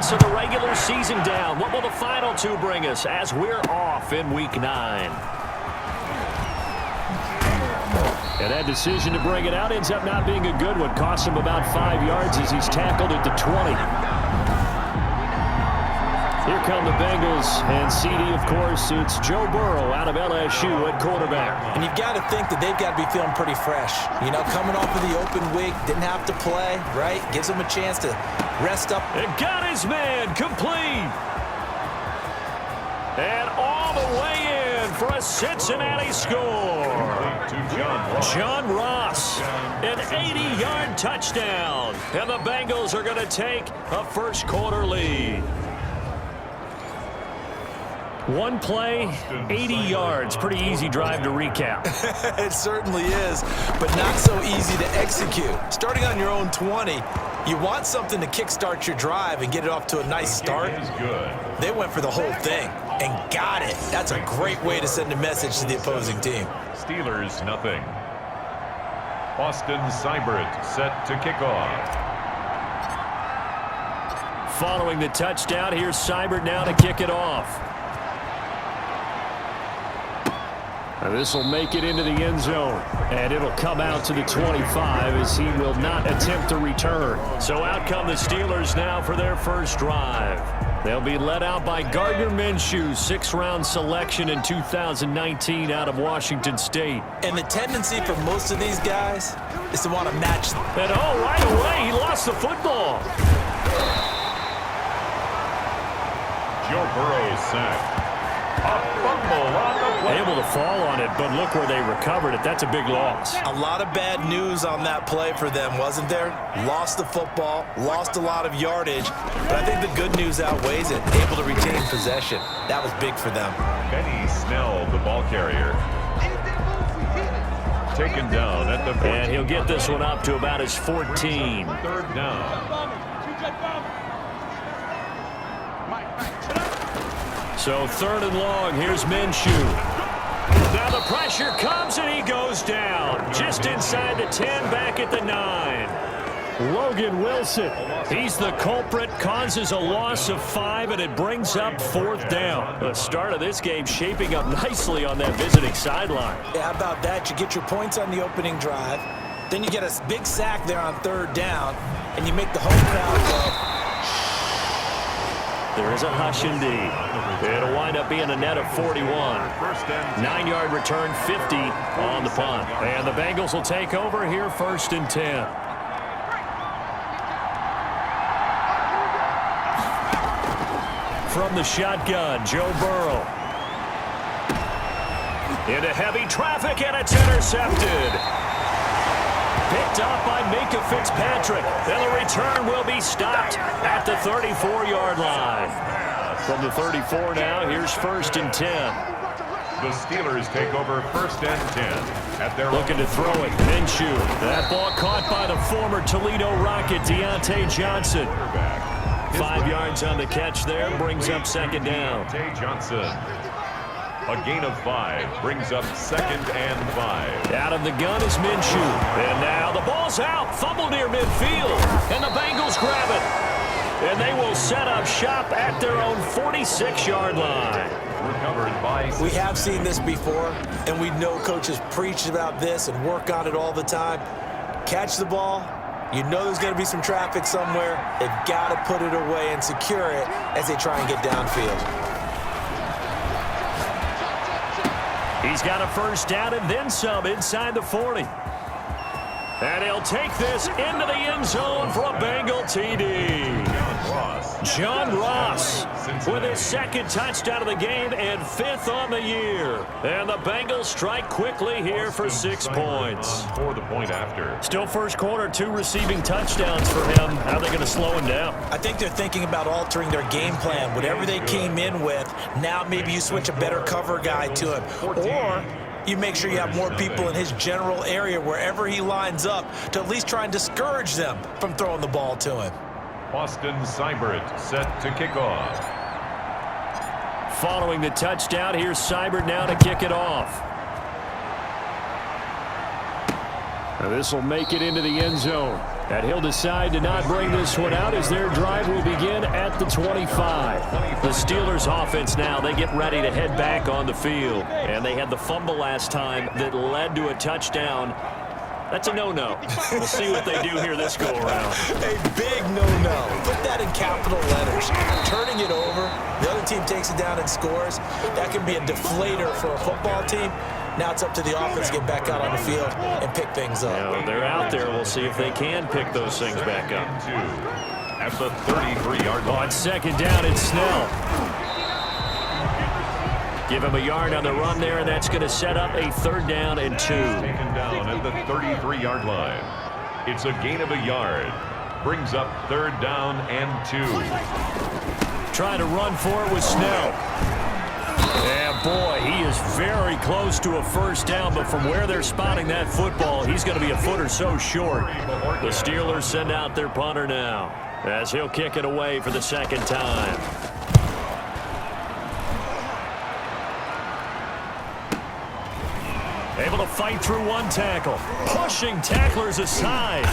minutes of the regular season down. What will the final two bring us as we're off in Week 9? And that decision to bring it out ends up not being a good one. Cost him about 5 yards as he's tackled at the 20. Here come the Bengals, and CD, of course, it's Joe Burrow out of LSU at quarterback. And you've got to think that they've got to be feeling pretty fresh. You know, coming off of the open week, didn't have to play, right? Gives them a chance to rest up. And got his man complete. And all the way in for a Cincinnati score. John Ross, an 80-yard touchdown. And the Bengals are going to take a first-quarter lead. One play, 80 yards. Pretty easy drive to recap. It certainly is, but not so easy to execute. Starting on your own 20, you want something to kickstart your drive and get it off to a nice start. They went for the whole thing and got it. That's a great way to send a message to the opposing team. Steelers, nothing. Austin Seibert set to kick off. Following the touchdown, here's Seibert now to kick it off. This will make it into the end zone, and it'll come out to the 25 as he will not attempt to return. So out come the Steelers now for their first drive. They'll be led out by Gardner Minshew, 6th-round selection in 2019 out of Washington State. And the tendency for most of these guys is to want to match. And right away, he lost the football. Joe Burrow sacked. A fumble on the play. Able to fall on it, but look where they recovered it. That's a big loss. A lot of bad news on that play for them, wasn't there? Lost the football, lost a lot of yardage, but I think the good news outweighs it. Able to retain possession. That was big for them. Benny Snell, the ball carrier. Taken down at the 14. And he'll get this one up to about his 14. 3rd down. So 3rd and long, here's Minshew. Now the pressure comes and he goes down. Just inside the 10, back at the 9. Logan Wilson, he's the culprit, causes a loss of 5, and it brings up 4th down. The start of this game shaping up nicely on that visiting sideline. Yeah, how about that? You get your points on the opening drive, then you get a big sack there on 3rd down, and you make the home crowd go. There is a hush indeed. It'll wind up being a net of 41. 9-yard return, 50 on the punt. And the Bengals will take over here 1st and 10. From the shotgun, Joe Burrow. Into heavy traffic, and it's intercepted. Picked up by Minka Fitzpatrick. And the return will be stopped at the 34-yard line. From the 34 now, here's 1st and 10. The Steelers take over 1st and 10. At their looking to throw it. Minshew. That ball caught by the former Toledo Rocket, Deontay Johnson. 5 yards on the catch there. Brings up 2nd down. Deontay Johnson. A gain of 5 brings up 2nd and 5. Out of the gun is Minshew. And now the ball's out. Fumble near midfield. And the Bengals grab it. And they will set up shop at their own 46-yard line. Recovered by... We have seen this before, and we know coaches preach about this and work on it all the time. Catch the ball. You know there's going to be some traffic somewhere. They've got to put it away and secure it as they try and get downfield. He's got a 1st down and then some inside the 40. And he'll take this into the end zone for a Bengal TD. John Ross with his 2nd touchdown of the game and 5th on the year. And the Bengals strike quickly here for 6 points. For the point after. Still first quarter, 2 receiving touchdowns for him. How are they going to slow him down? I think they're thinking about altering their game plan. Whatever they came in with, now maybe you switch a better cover guy to him. Or you make sure you have more people in his general area wherever he lines up to at least try and discourage them from throwing the ball to him. Austin Seibert set to kick off. Following the touchdown, here's Seibert now to kick it off. This will make it into the end zone. And he'll decide to not bring this one out as their drive will begin at the 25. The Steelers offense now, they get ready to head back on the field. And they had the fumble last time that led to a touchdown. That's a no-no. We'll see what they do here this go-around. A big no-no. Put that in capital letters. Turning it over, the other team takes it down and scores. That can be a deflator for a football team. Now it's up to the offense to get back out on the field and pick things up. Yeah, they're out there. We'll see if they can pick those things back up. At the 33-yard line. On second down, it's Snell. Give him a yard on the run there, and that's going to set up a 3rd down and 2. Taken down at the 33-yard line. It's a gain of a yard. Brings up 3rd down and 2. Trying to run for it with Snell. Yeah, boy, he is very close to a 1st down, but from where they're spotting that football, he's going to be a foot or so short. The Steelers send out their punter now, as he'll kick it away for the 2nd time. Able to fight through one tackle. Pushing tacklers aside.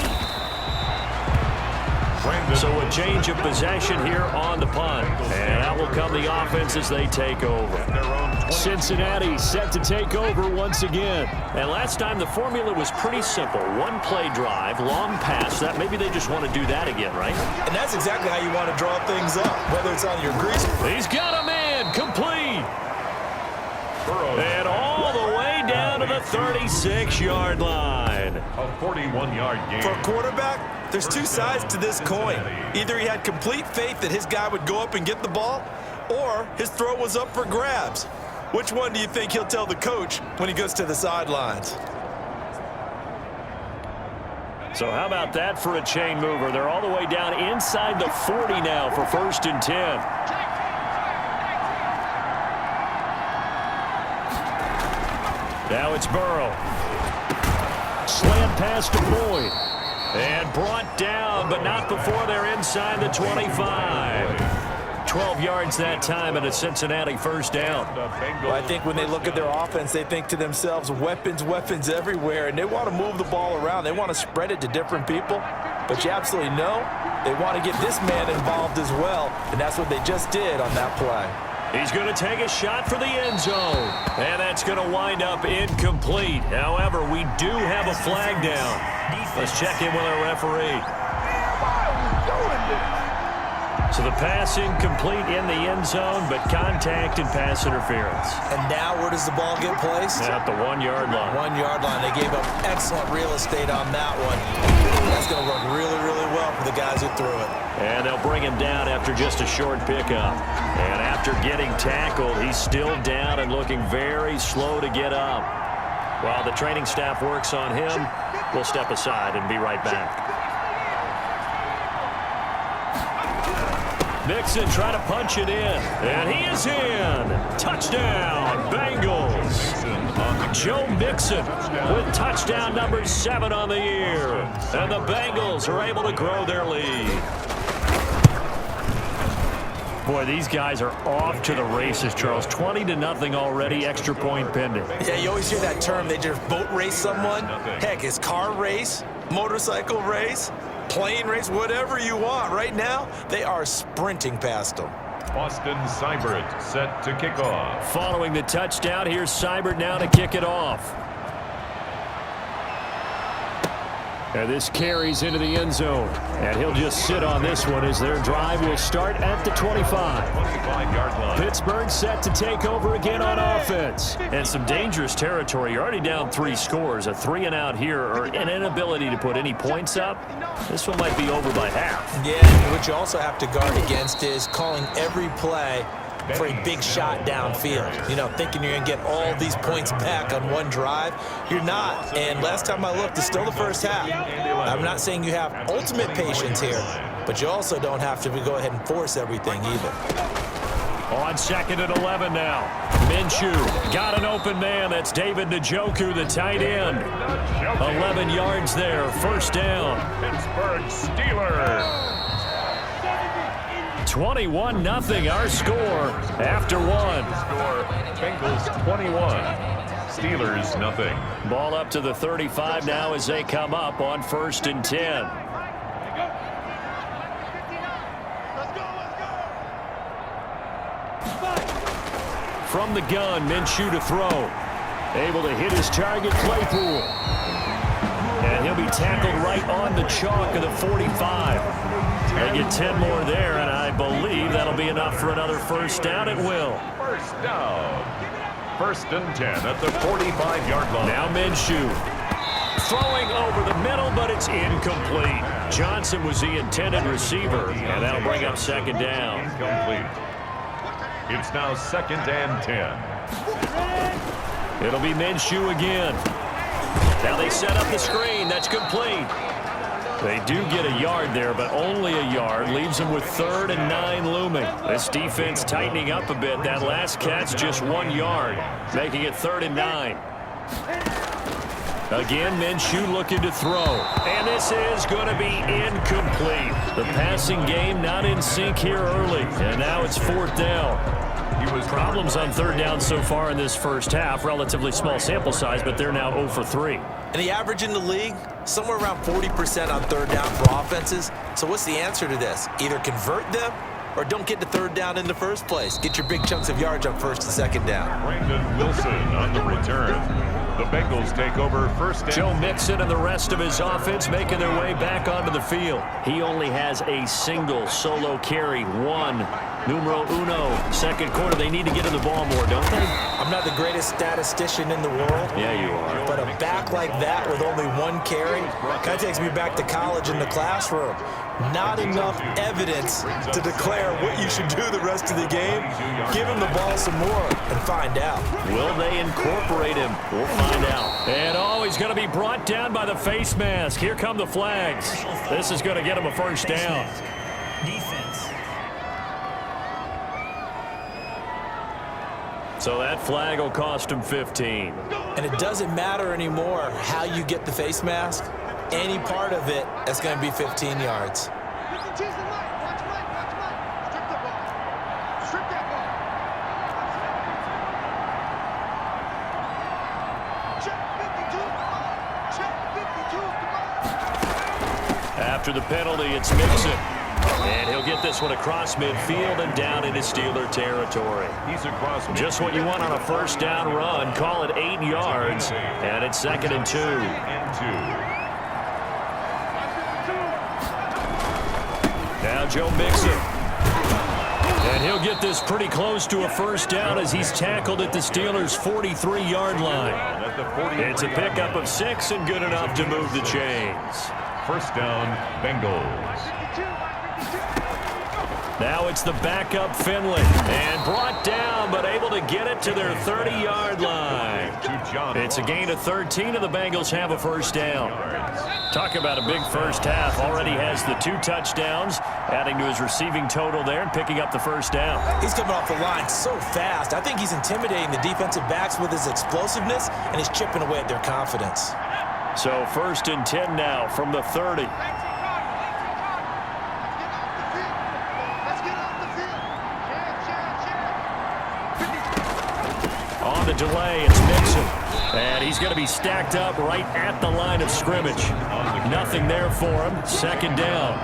So a change of possession here on the punt. And out will come the offense as they take over. Cincinnati set to take over once again. And last time the formula was pretty simple. 1-play drive, long pass. That maybe they just want to do that again, right? And that's exactly how you want to draw things up, whether it's on your grease. He's got a man complete. And all the way down to the 36-yard line. A 41-yard gain. For a quarterback, there's two sides to this coin. Either he had complete faith that his guy would go up and get the ball, or his throw was up for grabs. Which one do you think he'll tell the coach when he goes to the sidelines? So how about that for a chain mover? They're all the way down inside the 40 now for 1st and 10. Now it's Burrow. Slant pass to Boyd. And brought down, but not before they're inside the 25. 12 yards that time and a Cincinnati 1st down. Well, I think when they look at their offense, they think to themselves, weapons, weapons everywhere, and they want to move the ball around. They want to spread it to different people, but you absolutely know they want to get this man involved as well, and that's what they just did on that play. He's going to take a shot for the end zone, and that's going to wind up incomplete. However, we do have a flag down. Let's check in with our referee. So the pass incomplete in the end zone, but contact and pass interference. And now where does the ball get placed? At the 1-yard line. 1-yard line. They gave up excellent real estate on that one. That's going to work really, really well for the guys who threw it. And they'll bring him down after just a short pickup. And after getting tackled, he's still down and looking very slow to get up. While the training staff works on him, we'll step aside and be right back. Mixon trying to punch it in, and he is in. Touchdown, Bengals. Joe Mixon with touchdown number 7 on the year. And the Bengals are able to grow their lead. Boy, these guys are off to the races, Charles. 20-0 already, extra point pending. Yeah, you always hear that term, they just boat race someone. Heck, it's car race, motorcycle race, plane race, whatever you want. Right now, they are sprinting past them. Austin Seibert set to kick off. Following the touchdown, here's Seibert now to kick it off. And this carries into the end zone. And he'll just sit on this one as their drive will start at the 25. 25-yard line. Pittsburgh set to take over again on offense. And some dangerous territory. You're already down 3 scores. A 3-and-out here, or an inability to put any points up. This one might be over by half. Yeah, and what you also have to guard against is calling every play for a big shot downfield. You know, thinking you're going to get all these points back on one drive. You're not. And last time I looked, it's still the first half. I'm not saying you have ultimate patience here, but you also don't have to go ahead and force everything either. On second and 11 now. Minshew got an open man. That's David Njoku, the tight end. 11 yards there. 1st down. Pittsburgh Steelers. 21-0 our score after 1. Score, Bengals 21, Steelers nothing. Ball up to the 35 now as they come up on 1st and 10. From the gun, Minshew to throw. Able to hit his target, Claypool. And he'll be tackled right on the chalk of the 45. They get 10 more there, and I believe that'll be enough for another first down. It will. First down. 1st and 10 at the 45-yard line. Now Minshew. Throwing over the middle, but it's incomplete. Johnson was the intended receiver, and that'll bring up 2nd down. Incomplete. It's now 2nd and 10. It'll be Minshew again. Now they set up the screen. That's complete. They do get a yard there, but only a yard. Leaves them with 3rd and 9 looming. This defense tightening up a bit. That last catch, just 1 yard, making it 3rd and 9. Again, Minshew looking to throw. And this is going to be incomplete. The passing game not in sync here early. And now it's 4th down. Problems on 3rd down so far in this first half. Relatively small sample size, but they're now 0 for 3. And the average in the league, somewhere around 40% on 3rd down for offenses. So what's the answer to this? Either convert them or don't get to 3rd down in the first place. Get your big chunks of yards on 1st and 2nd down. Brandon Wilson on the return. The Bengals take over 1st and... Joe Mixon and the rest of his offense making their way back onto the field. He only has a single solo carry. 1. Numero uno. 2nd quarter. They need to get to the ball more, don't they? I'm not the greatest statistician in the world. Yeah, you are. But a back like that with only 1 carry kind of takes me back to college in the classroom. Not enough evidence to declare what you should do the rest of the game. Give him the ball some more and find out. Will they incorporate him? We'll find out. And he's going to be brought down by the face mask. Here come the flags. This is going to get him a first down. Defense. So that flag will cost him 15. And it doesn't matter anymore how you get the face mask. Any part of it, that's going to be 15 yards. After the penalty, it's Mixon. And he'll get this one across midfield and down into Steeler territory. He's across midfield. Just what you want on a first down run. Call it 8 yards. And it's 2nd and 2. Now Joe Mixon. And he'll get this pretty close to a first down as he's tackled at the Steelers' 43-yard line. It's a pickup of 6 and good enough to move the chains. First down, Bengals. Now it's the backup Finley. And brought down, but able to get it to their 30-yard line. It's a gain of 13, and the Bengals have a first down. Talk about a big first half. Already has the 2 touchdowns, adding to his receiving total there and picking up the first down. He's coming off the line so fast. I think he's intimidating the defensive backs with his explosiveness, and he's chipping away at their confidence. So 1st and 10 now from the 30. On the delay, it's Mixon. And he's going to be stacked up right at the line of scrimmage. Nothing there for him. 2nd down.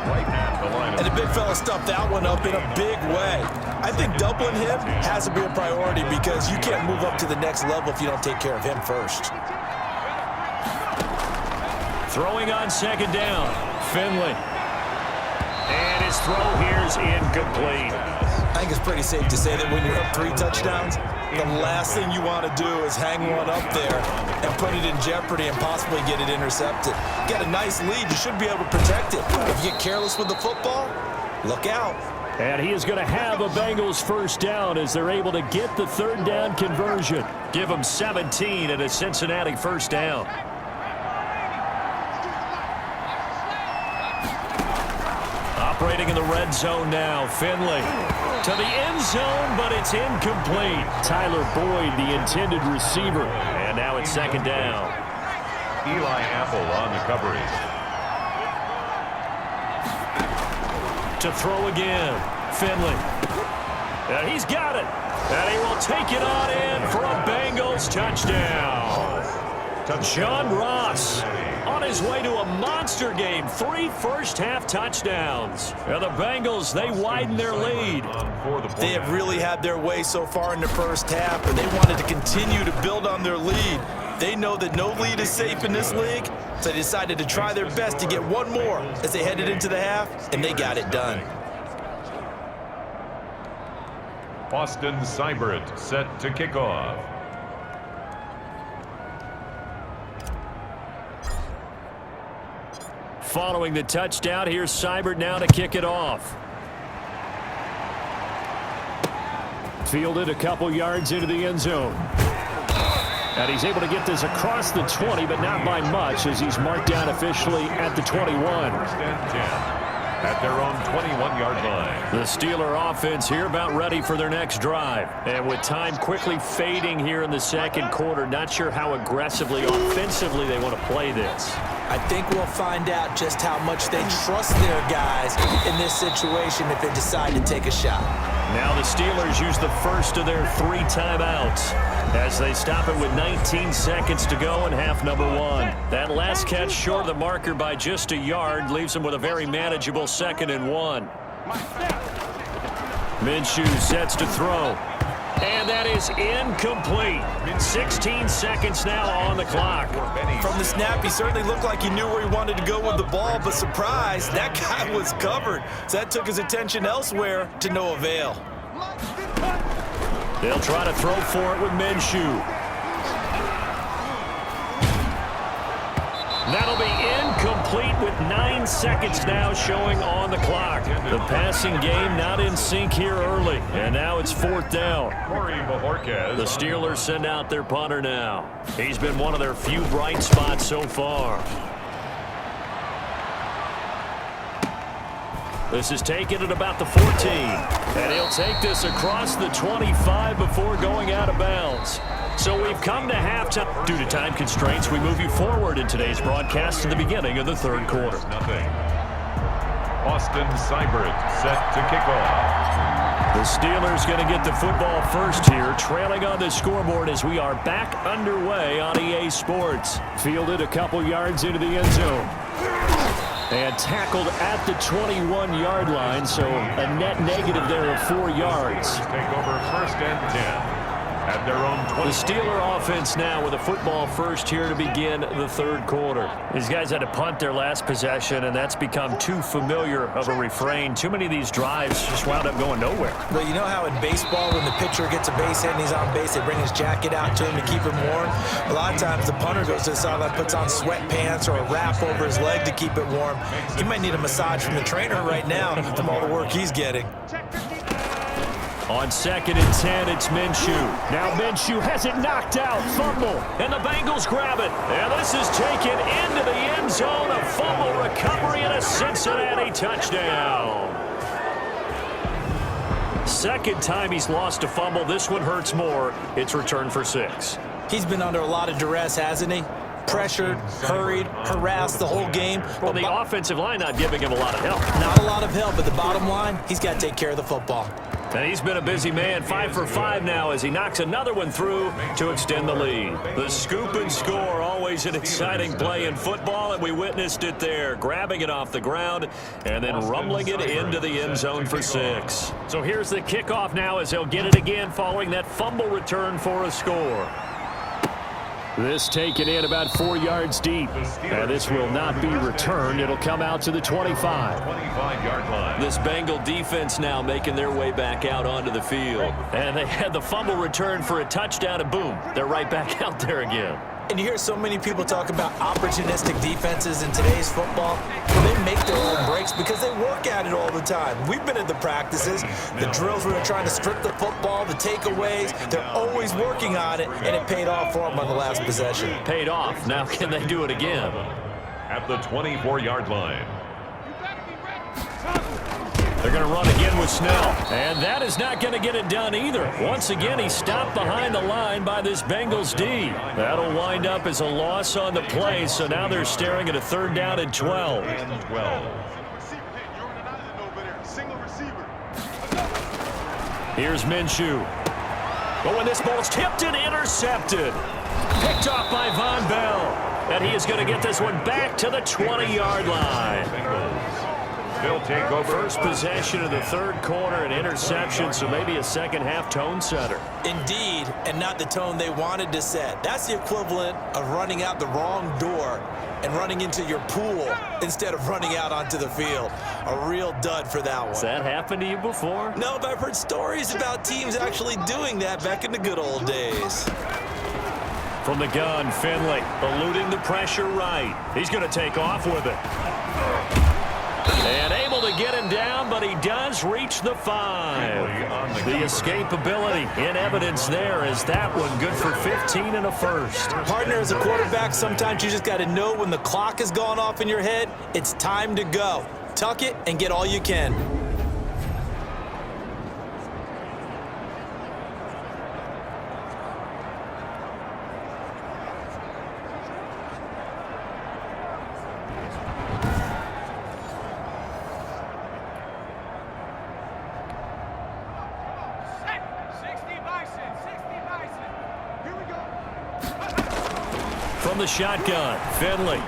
And the big fella stuffed that one up in a big way. I think doubling him has to be a priority because you can't move up to the next level if you don't take care of him first. Throwing on 2nd down, Finley. And his throw here is incomplete. I think it's pretty safe to say that when you're up 3 touchdowns, the last thing you want to do is hang one up there and put it in jeopardy and possibly get it intercepted. You got a nice lead. You should be able to protect it. If you get careless with the football, look out. And he is going to have a Bengals first down as they're able to get the 3rd down conversion. Give them 17 and a Cincinnati first down. Operating in the red zone now, Finley to the end zone, but it's incomplete. Tyler Boyd, the intended receiver, and now it's 2nd down. Eli Apple on the coverage. To throw again, Finley. And he's got it. And he will take it on in for a Bengals touchdown. John Ross on his way to a monster game. 3 first-half touchdowns. And the Bengals, they widen their lead. They have really had their way so far in the first half, and they wanted to continue to build on their lead. They know that no lead is safe in this league, so they decided to try their best to get one more as they headed into the half, and they got it done. Austin Seibert set to kick off. Following the touchdown, here's Seibert now to kick it off. Fielded a couple yards into the end zone. And he's able to get this across the 20, but not by much as he's marked down officially at the 21. First and 10 at their own 21-yard line. The Steeler offense here about ready for their next drive. And with time quickly fading here in the second quarter, not sure how aggressively, offensively they want to play this. I think we'll find out just how much they trust their guys in this situation if they decide to take a shot. Now the Steelers use the first of their 3 timeouts as they stop it with 19 seconds to go in half number 1. That last catch short of the marker by just a yard leaves them with a very manageable 2nd and 1. Minshew sets to throw. And that is incomplete. 16 seconds now on the clock. From the snap, he certainly looked like he knew where he wanted to go with the ball, but surprise, that guy was covered. So that took his attention elsewhere to no avail. They'll try to throw for it with Minshew. That'll be incomplete with 9 seconds now showing on the clock. The passing game not in sync here early. And now it's 4th down. The Steelers send out their punter now. He's been one of their few bright spots so far. This is taken at about the 14. And he'll take this across the 25 before going out of bounds. So we've come to halftime. Due to time constraints, we move you forward in today's broadcast to the beginning of the 3rd quarter. Austin Seibert set to kick off. The Steelers going to get the football first here, trailing on the scoreboard as we are back underway on EA Sports. Fielded a couple yards into the end zone. And tackled at the 21-yard line, so a net negative there of 4 yards. Take over 1st and 10. At their own 20. The Steeler offense now with a football first here to begin the 3rd quarter. These guys had to punt their last possession, and that's become too familiar of a refrain. Too many of these drives just wound up going nowhere. Well, you know how in baseball when the pitcher gets a base hit and he's on base, they bring his jacket out to him to keep him warm? A lot of times the punter goes to the sideline, puts on sweatpants or a wrap over his leg to keep it warm. He might need a massage from the trainer right now from all the work he's getting. On 2nd and 10, it's Minshew. Now Minshew has it knocked out. Fumble. And the Bengals grab it. And this is taken into the end zone. A fumble recovery and a Cincinnati touchdown. 2nd time he's lost a fumble. This one hurts more. It's returned for 6. He's been under a lot of duress, hasn't he? Pressured, hurried, harassed the whole game. Well, the offensive line not giving him a lot of help. Not a lot of help, but the bottom line, he's got to take care of the football. And he's been a busy man, 5 for 5 now as he knocks another one through to extend the lead. The scoop and score, always an exciting play in football, and we witnessed it there, grabbing it off the ground and then rumbling it into the end zone for 6. So here's the kickoff now as they'll get it again following that fumble return for a score. This taken in about 4 yards deep. And this will not be returned. It'll come out to the 25. 25-yard line. This Bengal defense now making their way back out onto the field. And they had the fumble return for a touchdown, and boom, they're right back out there again. And you hear so many people talk about opportunistic defenses in today's football. They make their own breaks because they work at it all the time. We've been at the practices, the drills where they're trying to strip the football, the takeaways. They're always working on it, and it paid off for them on the last possession. Paid off. Now can they do it again? At the 24-yard line. They're going to run again with Snell. And that is not going to get it done either. Once again, he's stopped behind the line by this Bengals D. That'll wind up as a loss on the play, so now they're staring at a 3rd down and 12. Here's Minshew. But when this ball's tipped and intercepted, picked off by Von Bell. And he is going to get this one back to the 20-yard line. They'll take over. First possession of the third quarter, an interception, so maybe a second-half tone setter. Indeed, and not the tone they wanted to set. That's the equivalent of running out the wrong door and running into your pool instead of running out onto the field. A real dud for that one. Has that happened to you before? No, but I've heard stories about teams actually doing that back in the good old days. From the gun, Finley eluding the pressure right. He's going to take off with it. And able to get him down, but he does reach the 5. The escapability in evidence there is that one good for 15 and a first. Partner, as a quarterback, sometimes you just got to know when the clock has gone off in your head, it's time to go. Tuck it and get all you can. From the shotgun, Finley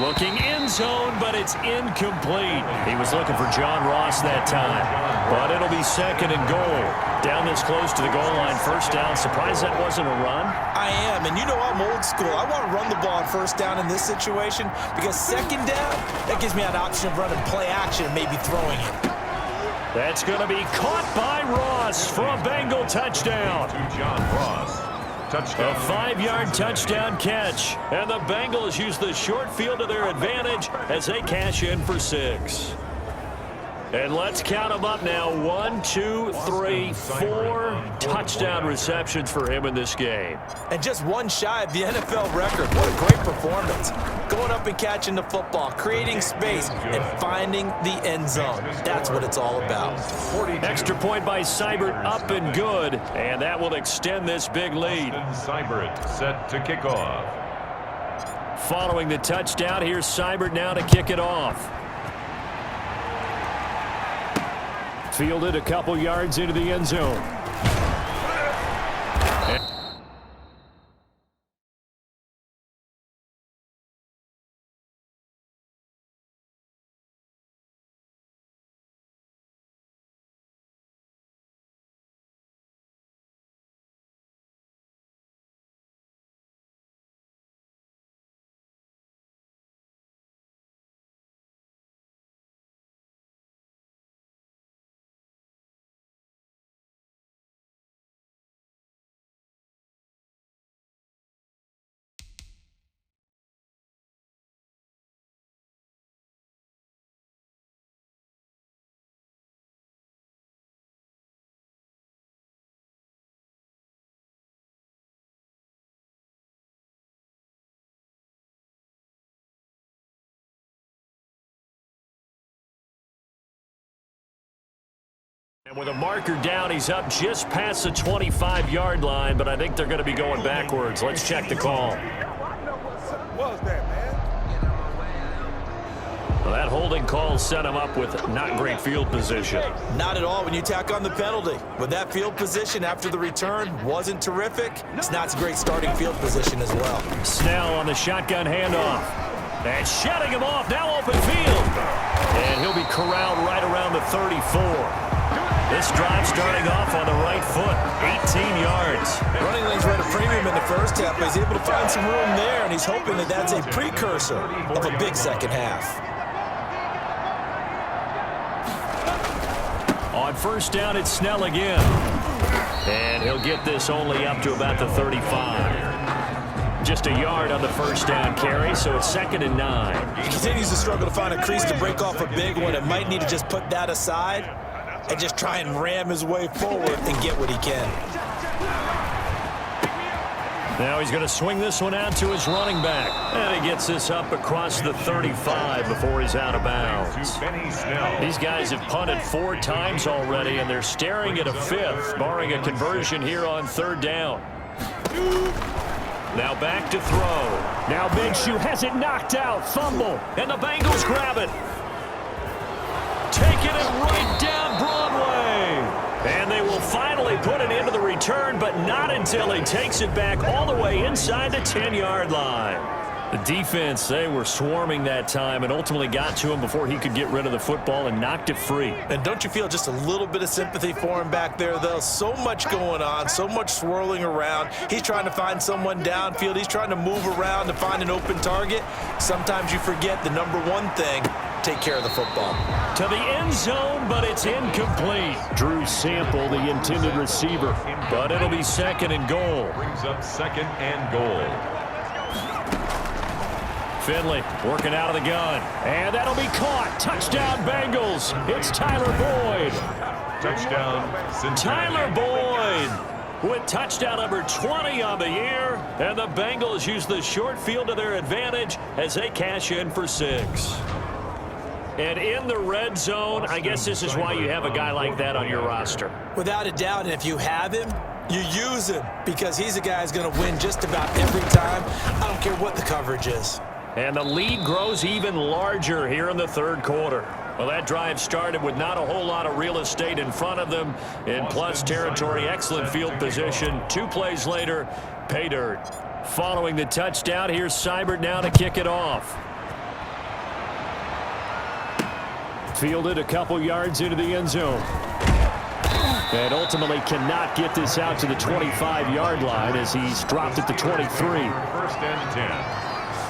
looking end zone, but it's incomplete. He was looking for John Ross that time, but it'll be second and goal. Down this close to the goal line, first down. Surprised that wasn't a run? I am, and you know I'm old school. I want to run the ball on first down in this situation because second down, that gives me an option of running play action and maybe throwing it. That's going to be caught by Ross for a Bengal touchdown. To John Ross. Touchdown. A 5-yard touchdown catch. And the Bengals use the short field to their advantage as they cash in for 6. And let's count them up now. 1, 2, 3, 4 touchdown receptions for him in this game. And just one shy of the NFL record. What a great performance. Going up and catching the football, creating space, and finding the end zone. That's what it's all about. Extra point by Seibert, up and good. And that will extend this big lead. Seibert set to kick off. Following the touchdown, here's Seibert now to kick it off. Fielded a couple yards into the end zone. And with a marker down, he's up just past the 25-yard line, but I think they're going to be going backwards. Let's check the call. Well, that holding call set him up with not great field position. Not at all when you tack on the penalty. With that field position after the return wasn't terrific, it's not a great starting field position as well. Snell on the shotgun handoff. And shutting him off, now open field. And he'll be corralled right around the 34. This drive starting off on the right foot, 18 yards. Running lanes were at a premium in the first half, but he's able to find some room there, and he's hoping that that's a precursor of a big second half. On first down, it's Snell again. And he'll get this only up to about the 35. Just a yard on the first down carry, so it's 2nd and 9. He continues to struggle to find a crease to break off a big one. It might need to just put that aside and just try and ram his way forward and get what he can. Now he's going to swing this one out to his running back. And he gets this up across the 35 before he's out of bounds. These guys have punted 4 times already, and they're staring at a 5th, barring a conversion here on 3rd down. Now back to throw. Now Minshew has it knocked out. Fumble. And the Bengals grab it. Taking it right down Broadway. And they will will finally put an end to the return, but not until he takes it back all the way inside the 10-yard line. The defense, they were swarming that time and ultimately got to him before he could get rid of the football and knocked it free. And don't you feel just a little bit of sympathy for him back there, though? So much going on, so much swirling around. He's trying to find someone downfield. He's trying to move around to find an open target. Sometimes you forget the number one thing, take care of the football. To the end zone, but it's incomplete. Drew Sample, the intended receiver, but it'll be 2nd and goal. Brings up 2nd and goal. Finley working out of the gun, and that'll be caught. Touchdown, Bengals. It's Tyler Boyd. Touchdown, Cincinnati. Tyler Boyd with touchdown number 20 on the year, and the Bengals use the short field to their advantage as they cash in for 6. And in the red zone, I guess this is why you have a guy like that on your roster. Without a doubt, and if you have him, you use him because he's a guy who's going to win just about every time. I don't care what the coverage is. And the lead grows even larger here in the 3rd quarter. Well, that drive started with not a whole lot of real estate in front of them. In plus territory, excellent field position. 2 plays later, pay dirt. Following the touchdown, here's Seibert now to kick it off. Fielded a couple yards into the end zone. And ultimately cannot get this out to the 25-yard line as he's dropped at the 23. 1st and 10.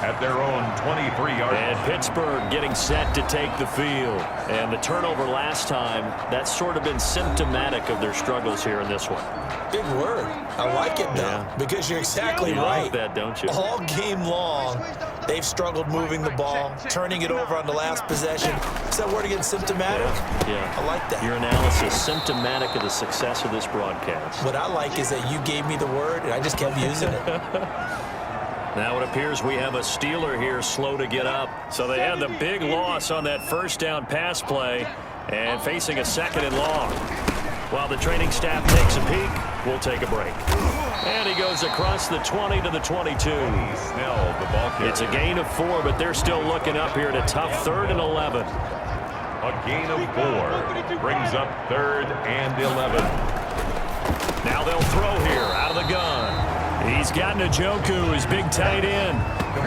At their own 23-yard line. And Pittsburgh getting set to take the field. And the turnover last time, that's sort of been symptomatic of their struggles here in this one. Big word. I like it, though, because you're exactly right. Like that, don't you? All game long, they've struggled moving the ball, turning it over on the last possession. Is that word again, symptomatic? Yeah. I like that. Your analysis, symptomatic of the success of this broadcast. What I like is that you gave me the word, and I just kept using it. Now it appears we have a Steeler here slow to get up. So they had the big loss on that 1st down pass play and facing a 2nd and long. While the training staff takes a peek, we'll take a break. And he goes across the 20 to the 22. Snell, the ball carrier. It's a gain of 4, but they're still looking up here at a tough 3rd and 11. A gain of 4 brings up 3rd and 11. Now they'll throw here out of the gun. He's got Njoku, his big tight end.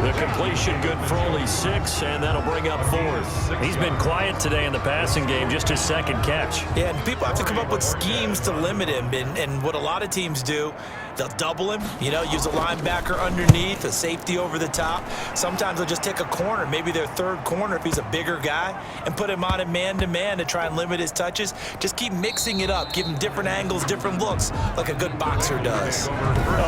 The completion good for only 6, and that'll bring up 4th. He's been quiet today in the passing game, just his 2nd catch. Yeah, and people have to come up with schemes to limit him, and what a lot of teams do, they'll double him, use a linebacker underneath, a safety over the top. Sometimes they'll just take a corner, maybe their 3rd corner if he's a bigger guy, and put him on a man-to-man to try and limit his touches. Just keep mixing it up, give him different angles, different looks, like a good boxer does.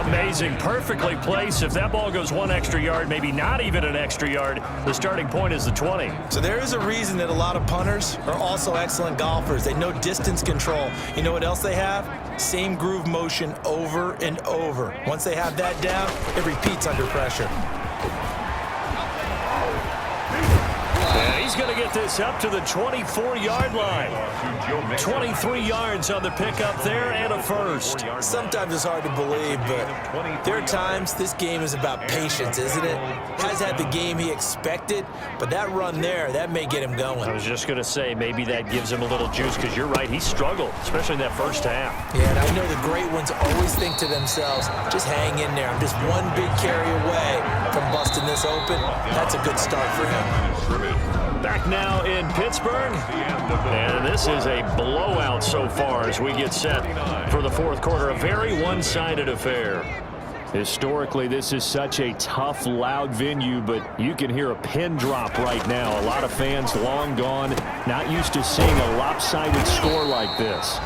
Amazing, perfectly placed. If that ball goes 1 extra yard, maybe not even an extra yard, the starting point is the 20. So there is a reason that a lot of punters are also excellent golfers. They know distance control. You know what else they have? Same groove motion over and over. Once they have that down, it repeats under pressure. And he's going to get this up to the 24-yard line. 23 yards on the pickup there and a 1st. Sometimes it's hard to believe, but there are times this game is about patience, isn't it? Has had the game he expected, but that run there, that may get him going. I was just going to say, maybe that gives him a little juice, because you're right, he struggled, especially in that 1st half. Yeah, and I know the great ones always think to themselves, just hang in there. I'm just one big carry away from busting this open. That's a good start for him. Back now in Pittsburgh, and this is a blowout so far as we get set for the 4th quarter. A very one-sided affair. Historically, this is such a tough, loud venue, but you can hear a pin drop right now. A lot of fans long gone, not used to seeing a lopsided score like this.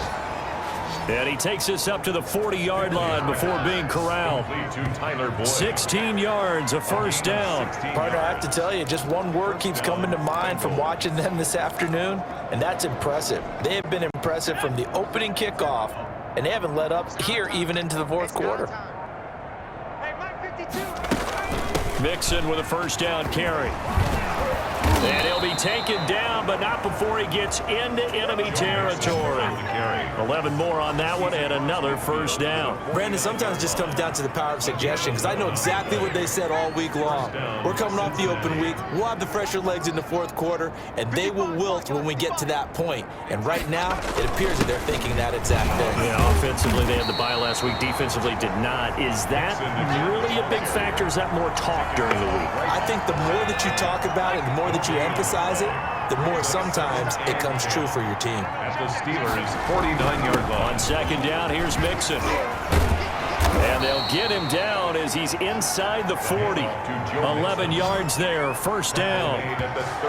And he takes us up to the 40-yard line before being corralled. 16 yards, a 1st down. Partner, I have to tell you, just one word keeps coming to mind from watching them this afternoon, and that's impressive. They have been impressive from the opening kickoff, and they haven't let up here even into the 4th quarter. Mixon with a 1st down carry. And he'll be taken down, but not before he gets into enemy territory. 11 more on that one and another first down. Brandon, sometimes it just comes down to the power of suggestion, because I know exactly what they said all week long. We're coming off the open week. We'll have the fresher legs in the fourth quarter, and they will wilt when we get to that point. And right now, it appears that they're thinking that exact thing. Yeah, offensively, they had the bye last week. Defensively, did not. Is that really a big factor? Is that more talk during the week? I think the more that you talk about it, the more that you emphasize it, the more sometimes it comes true for your team. At the Steelers' 49-yard line. On second down, here's Mixon. And they'll get him down as he's inside the 40. 11 yards there, first down.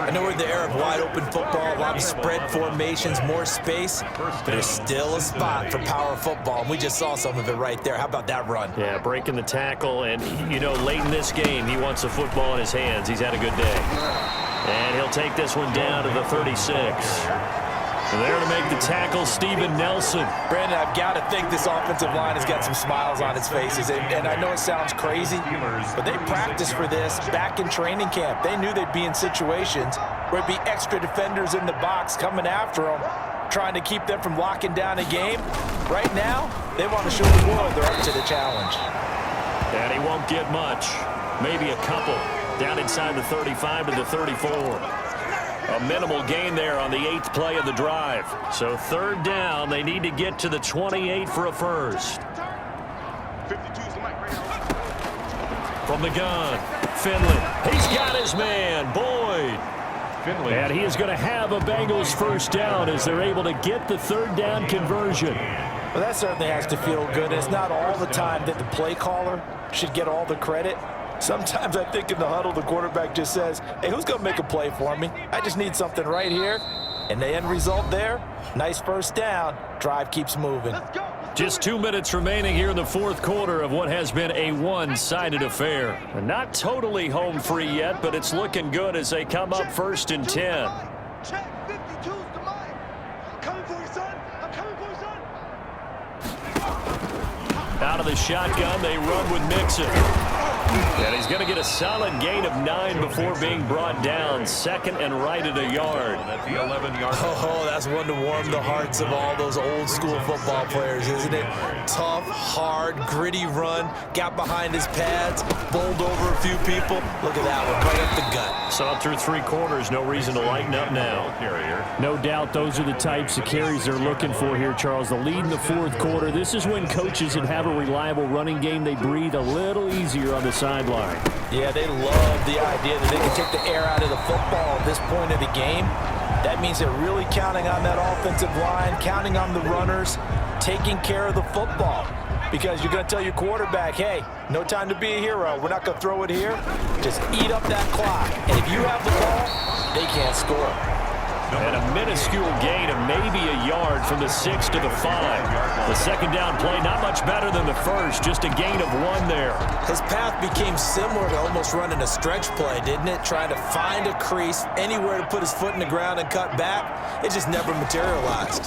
I know we're in the era of wide-open football, a lot of spread formations, more space, but there's still a spot for power football, and we just saw some of it right there. How about that run? Yeah, breaking the tackle, and, you know, late in this game, he wants the football in his hands. He's had a good day. And he'll take this one down to the 36. There to make the tackle, Steven Nelson. Brandon, I've got to think this offensive line has got some smiles on its faces. And I know it sounds crazy, but they practiced for this back in training camp. They knew they'd be in situations where it'd be extra defenders in the box coming after them, trying to keep them from locking down a game. Right now, they want to show the world they're up to the challenge. And he won't get much. Maybe a couple. Down inside the 35 to the 34. A minimal gain there on the 8th play of the drive. So third down, they need to get to the 28 for a first. From the gun, Finley. He's got his man, Boyd. Finley. And he is going to have a Bengals first down as they're able to get the third down conversion. Well, that certainly has to feel good. It's not all the time that the play caller should get all the credit. Sometimes I think in the huddle, the quarterback just says, hey, who's going to make a play for me? I just need something right here. And the end result there, nice first down. Drive keeps moving. Just 2 minutes remaining here in the fourth quarter of what has been a one-sided affair. And not totally home free yet, but it's looking good as they come up first and 10. Check, 52's the mine. I'm coming for you, son. I'm coming for you, son. Out of the shotgun, they run with Mixon. And he's going to get a solid gain of 9 before being brought down. Second and right at a yard. At the 11-yard line. Oh, that's one to warm the hearts of all those old-school football players, isn't it? Tough, hard, gritty run. Got behind his pads, bowled over a few people. Look at that one, right up the gut. Saw it through 3 quarters. No reason to lighten up now. No doubt those are the types of carries they're looking for here, Charles. The lead in the fourth quarter. This is when coaches that have a reliable running game, they breathe a little easier on the sideline. Yeah, they love the idea that they can take the air out of the football at this point of the game. That means they're really counting on that offensive line, counting on the runners, taking care of the football. Because you're going to tell your quarterback, hey, no time to be a hero. We're not going to throw it here. Just eat up that clock. And if you have the ball, they can't score. And a minuscule gain of maybe a yard from the 6 to the 5. The second down play, not much better than the first, just a gain of 1 there. His path became similar to almost running a stretch play, didn't it? Trying to find a crease, anywhere to put his foot in the ground and cut back. It just never materialized.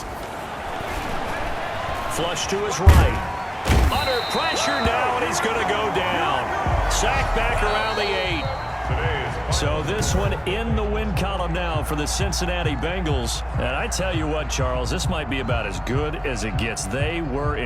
Flush to his right. Under pressure now, and he's going to go down. Sacked back around the 8. So this one in the win column now for the Cincinnati Bengals. And I tell you what, Charles, this might be about as good as it gets. They were